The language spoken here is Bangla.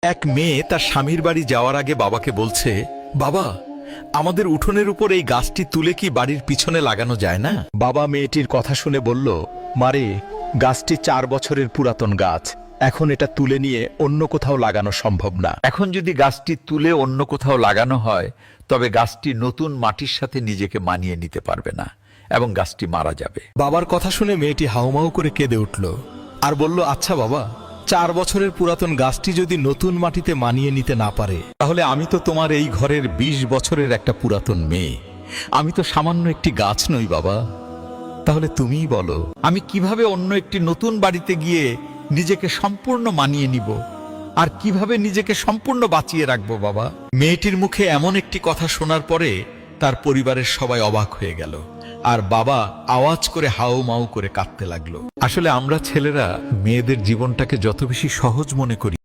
এক মেয়ে তার স্বামীর বাড়ি যাওয়ার আগে বাবাকে বলছে, বাবা, আমাদের উঠোনের উপর এই গাছটি তুলে কি বাড়ির পিছনে লাগানো যায় না? বাবা মেয়েটির কথা শুনে বলল, মারে, গাছটি 4 বছরের পুরাতন গাছ, এখন এটা তুলে নিয়ে অন্য কোথাও লাগানো সম্ভব না। এখন যদি গাছটি তুলে অন্য কোথাও লাগানো হয়, তবে গাছটি নতুন মাটির সাথে নিজেকে মানিয়ে নিতে পারবে না এবং গাছটি মারা যাবে। বাবার কথা শুনে মেয়েটি হাউমাউ করে কেঁদে উঠল আর বলল, আচ্ছা বাবা, 4 বছরের পুরাতন গাছটি যদি নতুন মাটিতে মানিয়ে নিতে না পারে, তাহলে আমি তো তোমার এই ঘরের 20 বছরের একটা পুরাতন মেয়ে, আমি তো সামান্য একটি গাছ নই বাবা। তাহলে তুমিই বলো, আমি কিভাবে অন্য একটি নতুন বাড়িতে গিয়ে নিজেকে সম্পূর্ণ মানিয়ে নিব আর কিভাবে নিজেকে সম্পূর্ণ বাঁচিয়ে রাখবো বাবা? মেয়েটির মুখে এমন একটি কথা শোনার পরে তার পরিবারের সবাই অবাক হয়ে গেল আর বাবা আওয়াজ করে হাউ মাউ করে কাঁদতে লাগলো। আসলে আমরা ছেলেরা মেয়েদের জীবনটাকে যত বেশি সহজ মনে করি,